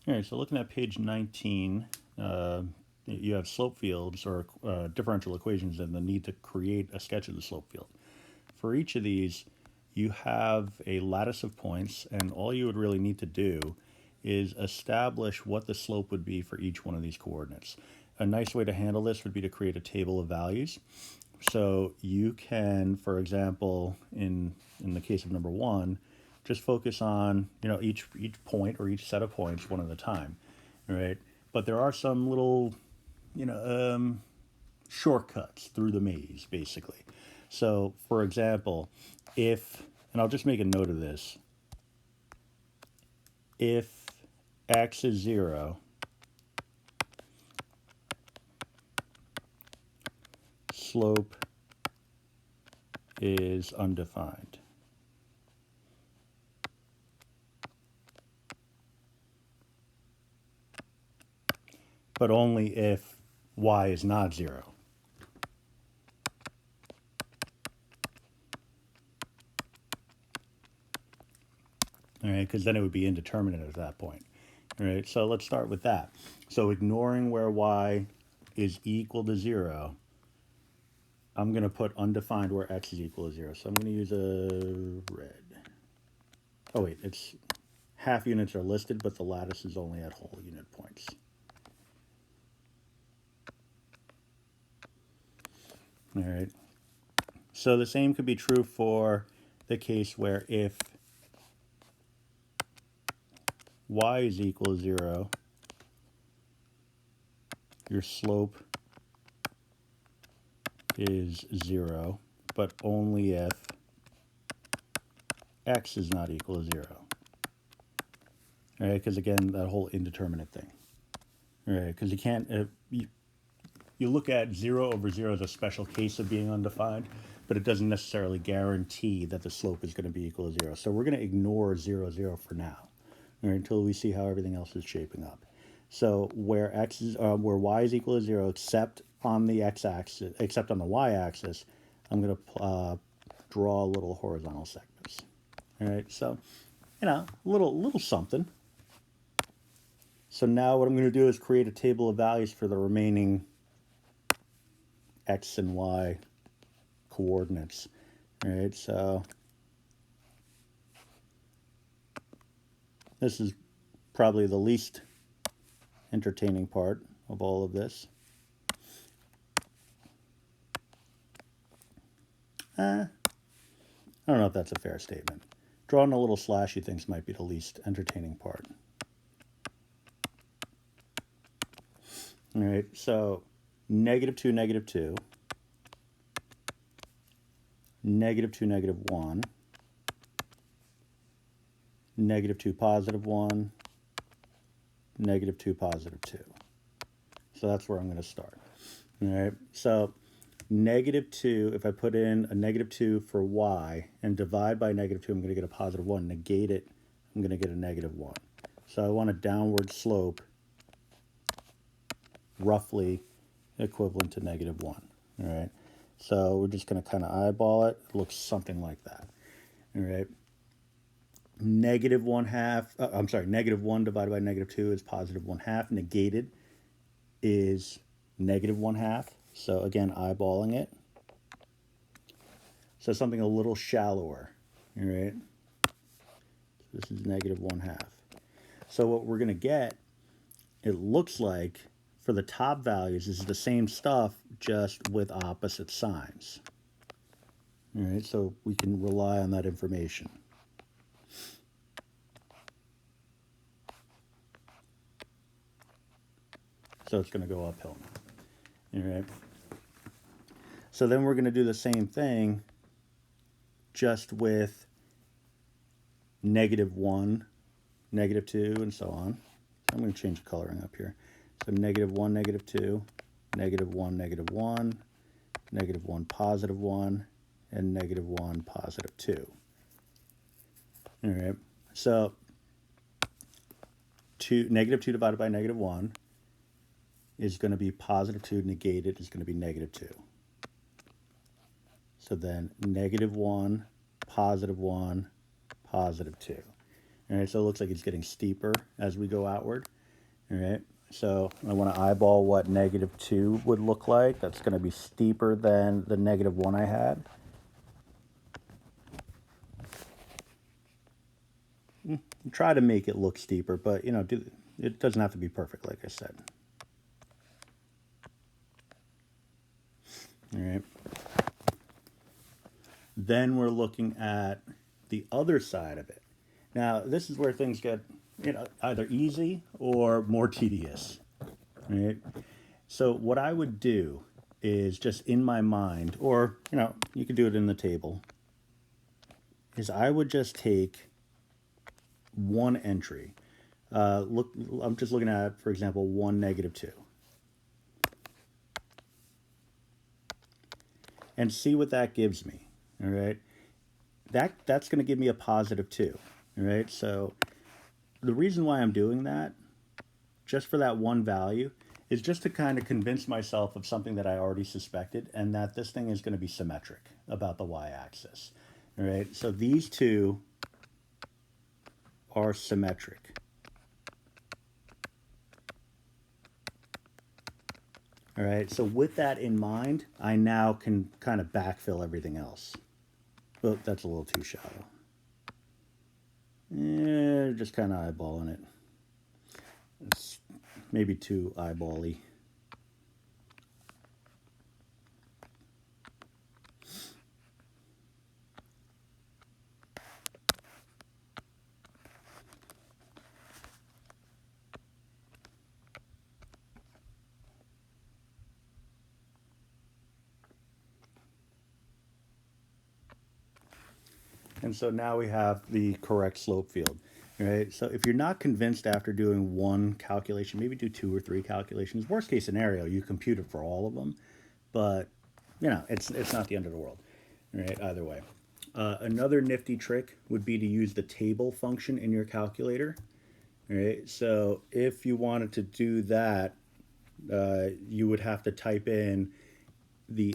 All right, so looking at page 19, you have slope fields or differential equations and the need to create a sketch of the slope field. For each of these, you have a lattice of points, and all you would really need to do is establish what the slope would be for each one of these coordinates. A nice way to handle this would be to create a table of values. So you can, for example, in the case of number one, just focus on each point or each set of points one at a time, right? But there are some little you know shortcuts through the maze, basically. So, for example, if, and I'll just make a note of this, if x is 0, slope is undefined. But only if y is not 0. All right, because then it would be indeterminate at that point. All right, so let's start with that. So ignoring where y is equal to 0, I'm going to put undefined where x is equal to 0. So I'm going to use a red. Oh, wait, it's half units are listed, but the lattice is only at whole unit points. All right. So the same could be true for the case where if y is equal to 0, your slope is 0, but only if x is not equal to 0. All right, because again, that whole indeterminate thing. All right, because you can't, you look at 0 over 0 as a special case of being undefined, but it doesn't necessarily guarantee that the slope is going to be equal to 0. So we're going to ignore 0, 0 for now, all right, until we see how everything else is shaping up. So where where y is equal to 0, except on the x-axis, except on the y-axis, I'm going to draw little horizontal segments. All right, so little something. So now what I'm going to do is create a table of values for the remaining x and y coordinates. All right, so this is probably the least entertaining part of all of this. I don't know if that's a fair statement. Drawing a little slashy things might be the least entertaining part. All right, so -2, -2, -2, -1, -2, +1, -2, +2. So that's where I'm going to start. All right, so -2, if I put in a -2 for y and divide by -2, I'm going to get a +1. Negate it, I'm going to get a -1. So I want a downward slope roughly equivalent to -1. All right, so we're just going to kind of eyeball it. It looks something like that. All right, -1 divided by -2 is +1/2. Negated is -1/2. So again, eyeballing it. So something a little shallower. All right, this is -1/2. So what we're going to get, it looks like, for the top values is the same stuff, just with opposite signs. All right, so we can rely on that information. So it's going to go uphill now. All right. So then we're going to do the same thing, just with -1, -2, and so on. So I'm going to change the coloring up here. So -1, -2, -1, -1, -1, -1, +1, and -1, +2. All right. So -2 divided by -1 is going to be +2. Negated is going to be -2. So then -1, +1, +2. All right, so it looks like it's getting steeper as we go outward. All right, so I want to eyeball what -2 would look like. That's going to be steeper than the -1 I had. Try to make it look steeper, but you know, it doesn't have to be perfect, like I said. All right. Then we're looking at the other side of it. Now, this is where things get, you know, either easy or more tedious. Right? So what I would do is just in my mind, or you know, you could do it in the table, is I would just take one entry. Look, I'm just looking at, for example, 1, -2. And see what that gives me. All right. That's going to give me a +2. All right. So the reason why I'm doing that, just for that one value, is just to kind of convince myself of something that I already suspected, and that this thing is going to be symmetric about the y-axis. All right. So these two are symmetric. All right, so with that in mind, I now can kind of backfill everything else. Oh, that's a little too shallow. Just kind of eyeballing it. It's maybe too eyeball-y. And so now we have the correct slope field. Right? So if you're not convinced after doing one calculation, maybe do 2 or 3 calculations. Worst case scenario, you compute it for all of them, but you know, it's not the end of the world. Right? Either way. Another nifty trick would be to use the table function in your calculator. Right? So if you wanted to do that, you would have to type in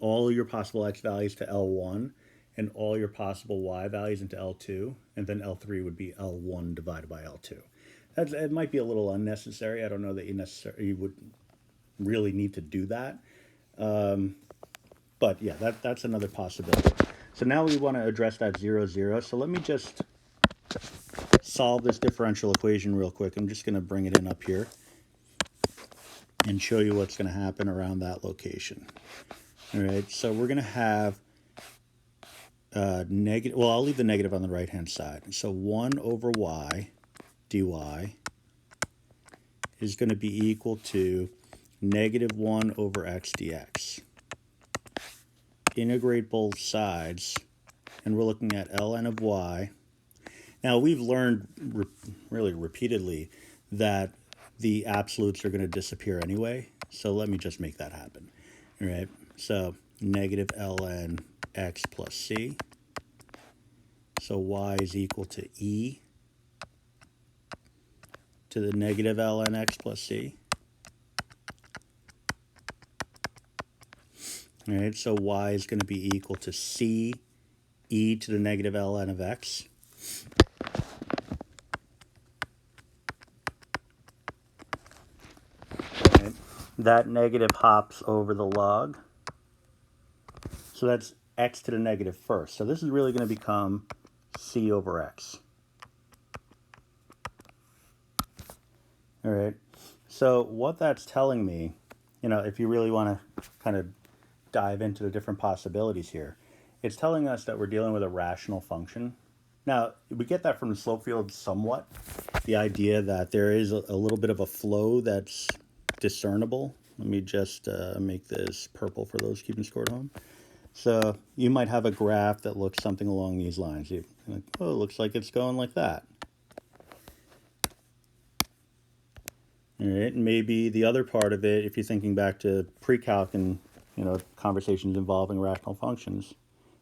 all your possible x values to L1 and all your possible y values into L2, and then L3 would be L1 divided by L2. It might be a little unnecessary. I don't know that you would really need to do that. But yeah, that's another possibility. So now we want to address that 0, 0. So let me just solve this differential equation real quick. I'm just going to bring it in up here and show you what's going to happen around that location. All right, so we're going to have negative, well, I'll leave the negative on the right-hand side. So 1 over y dy is going to be equal to -1 over x dx. Integrate both sides, and we're looking at ln of y. Now, we've learned really repeatedly that the absolutes are going to disappear anyway, so let me just make that happen. All right, so negative ln x plus c. So y is equal to e to the negative ln x plus c. All right, so y is going to be equal to c e to the negative ln of x. All right, that negative hops over the log. So that's x to the negative first. So this is really going to become c over x. All right. So what that's telling me, you know, if you really want to kind of dive into the different possibilities here, it's telling us that we're dealing with a rational function. Now, we get that from the slope field somewhat, the idea that there is a little bit of a flow that's discernible. Let me just make this purple for those keeping score at home. So you might have a graph that looks something along these lines. You're like, oh, it looks like it's going like that. All right, and maybe the other part of it, if you're thinking back to pre-calc and conversations involving rational functions,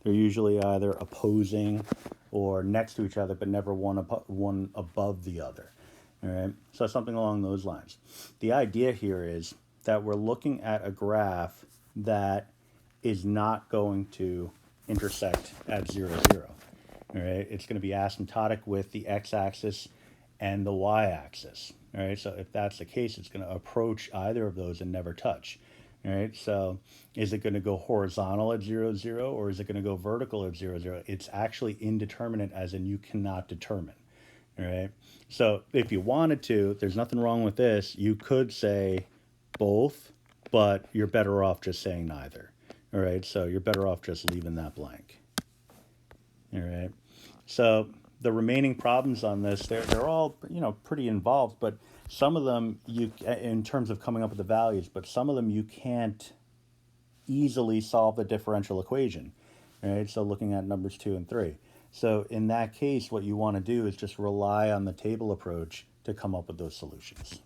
they're usually either opposing or next to each other, but never one above the other. All right, so something along those lines. The idea here is that we're looking at a graph that is not going to intersect at 0, 0. All right, it's going to be asymptotic with the x-axis and the y-axis. All right, so if that's the case, it's going to approach either of those and never touch. All right, so is it going to go horizontal at 0, 0, or is it going to go vertical at 0, 0? It's actually indeterminate, as in you cannot determine. All right, so if you wanted to, there's nothing wrong with this. You could say both, but you're better off just saying neither. All right, so you're better off just leaving that blank. All right, so the remaining problems on this, they're all, you know, pretty involved, but some of them you, in terms of coming up with the values, but some of them you can't easily solve the differential equation. All right, so looking at numbers 2 and 3. So in that case, what you want to do is just rely on the table approach to come up with those solutions.